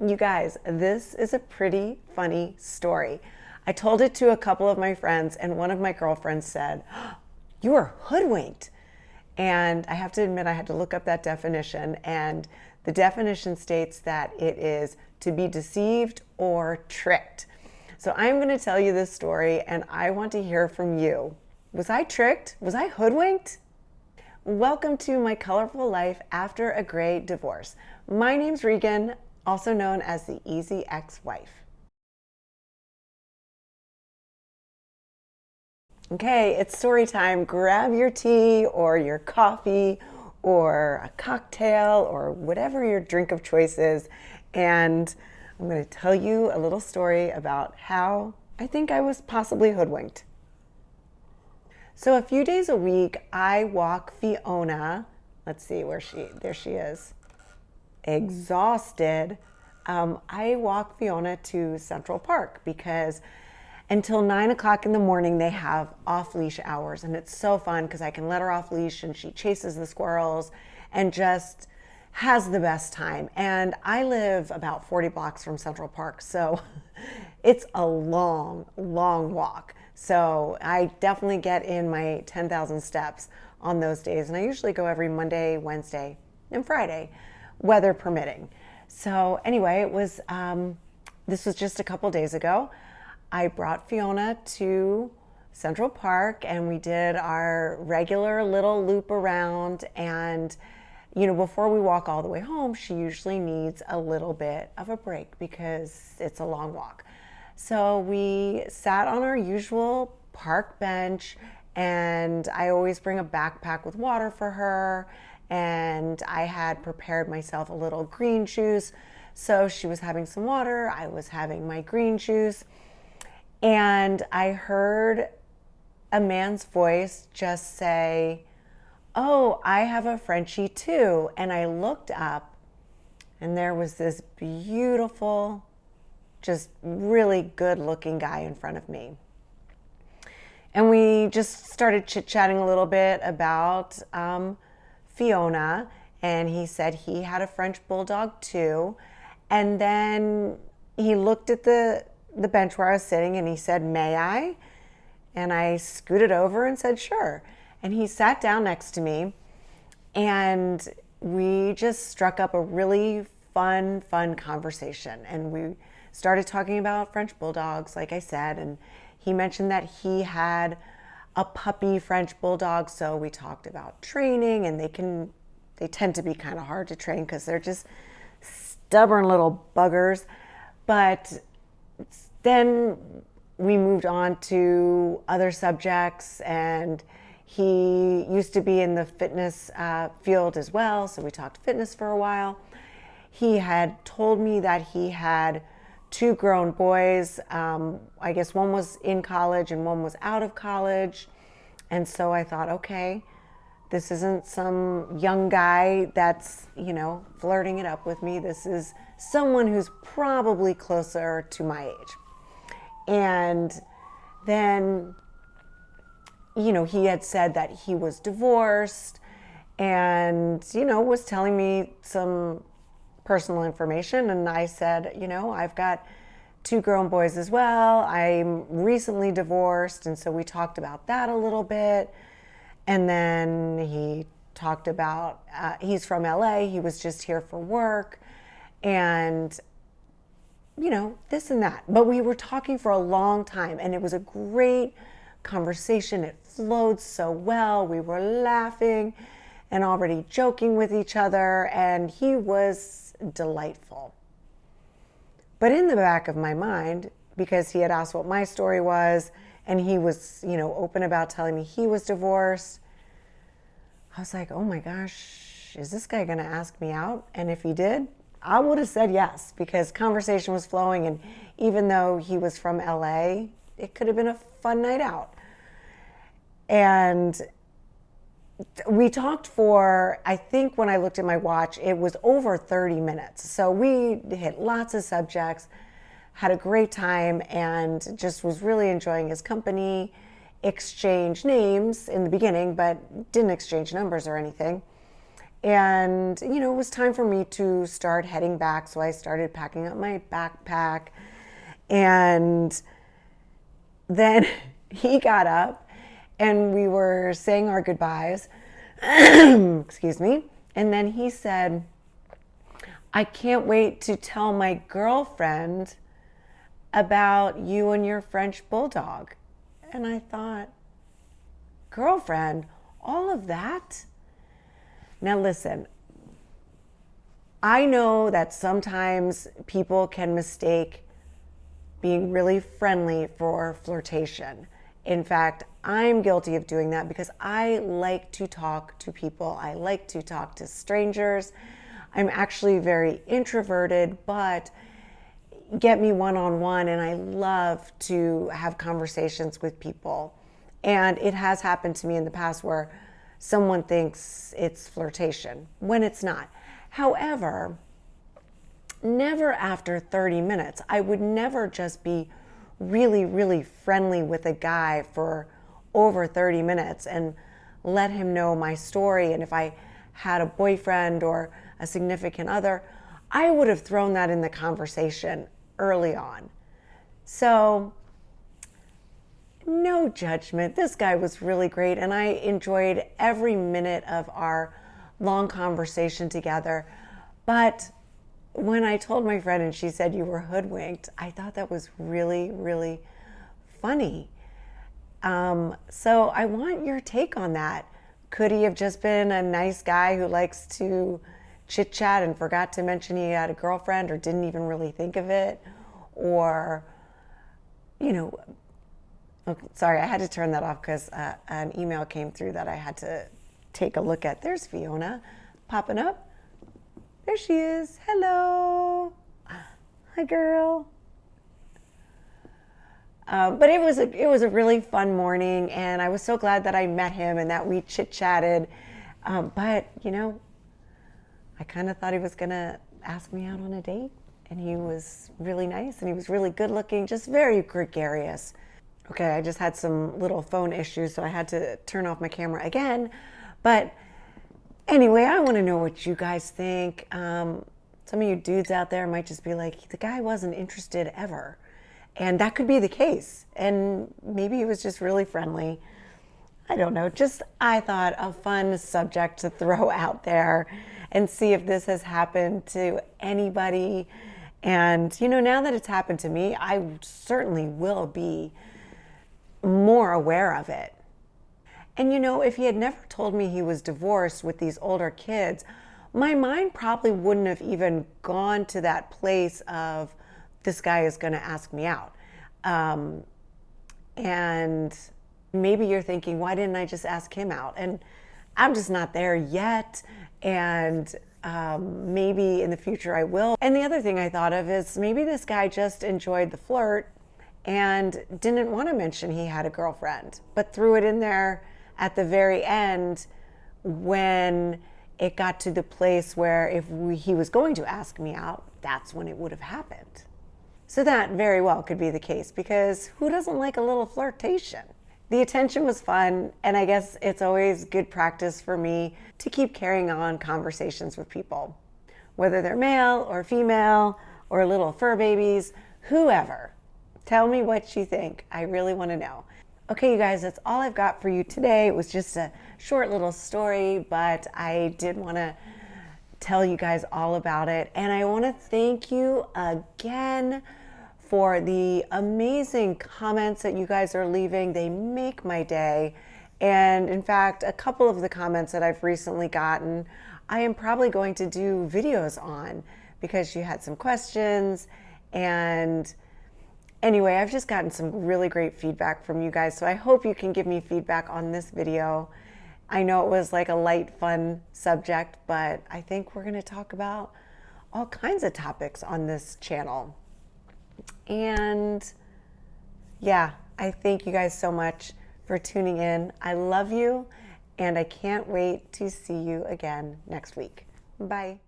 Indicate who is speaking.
Speaker 1: You guys, this is a pretty funny story. I told it to a couple of my friends, and one of my girlfriends said, "You were hoodwinked." And I have to admit, I had to look up that definition, and the definition states that it is to be deceived or tricked. So I'm going to tell you this story, and I want to hear from you. Was I tricked? Was I hoodwinked? Welcome to my colorful life after a gray divorce. My name's Regan, also known as the Easy Ex-Wife. Okay, it's story time. Grab your tea or your coffee or a cocktail or whatever your drink of choice is, and I'm going to tell you a little story about how I think I was possibly hoodwinked. So a few days a week, I walk Fiona. Let's see there she is. Exhausted. I walk Fiona to Central Park because until 9 o'clock in the morning, they have off-leash hours. And it's so fun because I can let her off leash and she chases the squirrels and just has the best time. And I live about 40 blocks from Central Park, so it's a long, long walk. So I definitely get in my 10,000 steps on those days. And I usually go every Monday, Wednesday, and Friday, weather permitting. So anyway, this was just a couple days ago. I brought Fiona to Central Park and we did our regular little loop around, and before we walk all the way home, she usually needs a little bit of a break because it's a long walk. So we sat on our usual park bench, and I always bring a backpack with water for her, and I had prepared myself a little green juice. So she was having some water, I was having my green juice, and I heard a man's voice just say, "Oh, I have a Frenchie too." And I looked up and there was this beautiful, just really good looking guy in front of me. And we just started chit-chatting a little bit about Fiona, and he said he had a French bulldog too. And then he looked at the bench where I was sitting and he said, "May I?" And I scooted over and said, "Sure." And he sat down next to me and we just struck up a really fun conversation. And we started talking about French bulldogs, like I said, and he mentioned that he had a puppy French bulldog. So we talked about training, and they tend to be kind of hard to train because they're just stubborn little buggers. But then we moved on to other subjects, and he used to be in the fitness field as well, so we talked fitness for a while. He had told me that he had two grown boys. I guess one was in college and one was out of college. And so I thought, okay, this isn't some young guy that's, flirting it up with me. This is someone who's probably closer to my age. And then, he had said that he was divorced and, was telling me some personal information. And I said, I've got two grown boys as well. I'm recently divorced. And so we talked about that a little bit. And then he talked about, he's from LA. He was just here for work. And this and that. But we were talking for a long time, and it was a great conversation. It flowed so well. We were laughing and already joking with each other, and he was delightful. But in the back of my mind, because he had asked what my story was, and he was, open about telling me he was divorced, I was like, oh my gosh, is this guy going to ask me out? And if he did, I would have said yes, because conversation was flowing, and even though he was from LA, it could have been a fun night out. And we talked for, I think when I looked at my watch, it was over 30 minutes. So we hit lots of subjects, had a great time, and just was really enjoying his company. Exchanged names in the beginning, but didn't exchange numbers or anything. And, you know, it was time for me to start heading back. So I started packing up my backpack. And then he got up and we were saying our goodbyes. Excuse me. And then he said, I can't wait to tell my girlfriend about you and your French bulldog. And I thought, girlfriend, all of that? Now listen, I know that sometimes people can mistake being really friendly for flirtation. In fact, I'm guilty of doing that because I like to talk to people. I like to talk to strangers. I'm actually very introverted, but get me one-on-one, and I love to have conversations with people. And it has happened to me in the past where someone thinks it's flirtation when it's not. However, never after 30 minutes. I would never just be really, really friendly with a guy for over 30 minutes and let him know my story. And if I had a boyfriend or a significant other, I would have thrown that in the conversation early on. So no judgment. This guy was really great, and I enjoyed every minute of our long conversation together. But when I told my friend and she said you were hoodwinked, I thought that was really, really funny. So I want your take on that. Could he have just been a nice guy who likes to chit chat and forgot to mention he had a girlfriend or didn't even really think of it? Or, you know, sorry, I had to turn that off because an email came through that I had to take a look at. There's Fiona popping up. There she is. Hello. Hi, girl. But it was a really fun morning, and I was so glad that I met him and that we chit-chatted. But, you know, I kind of thought he was going to ask me out on a date, and he was really nice, and he was really good looking, just very gregarious. Okay, I just had some little phone issues, so I had to turn off my camera again. But anyway, I want to know what you guys think. Some of you dudes out there might just be like, the guy wasn't interested ever. And that could be the case. And maybe he was just really friendly. I don't know. Just, I thought, a fun subject to throw out there and see if this has happened to anybody. And, you know, now that it's happened to me, I certainly will be more aware of it. And, you know, if he had never told me he was divorced with these older kids, my mind probably wouldn't have even gone to that place of this guy is going to ask me out. And maybe you're thinking, why didn't I just ask him out? And I'm just not there yet. And maybe in the future I will. And the other thing I thought of is maybe this guy just enjoyed the flirt and didn't want to mention he had a girlfriend, but threw it in there at the very end when it got to the place where if he was going to ask me out, that's when it would have happened. So that very well could be the case, because who doesn't like a little flirtation? The attention was fun, and I guess it's always good practice for me to keep carrying on conversations with people, whether they're male or female or little fur babies, whoever. Tell me what you think. I really want to know. Okay, you guys, that's all I've got for you today. It was just a short little story, but I did want to tell you guys all about it. And I want to thank you again for the amazing comments that you guys are leaving. They make my day. And in fact, a couple of the comments that I've recently gotten, I am probably going to do videos on, because you had some questions. And anyway, I've just gotten some really great feedback from you guys. So I hope you can give me feedback on this video. I know it was like a light, fun subject, but I think we're going to talk about all kinds of topics on this channel. And yeah, I thank you guys so much for tuning in. I love you, and I can't wait to see you again next week. Bye.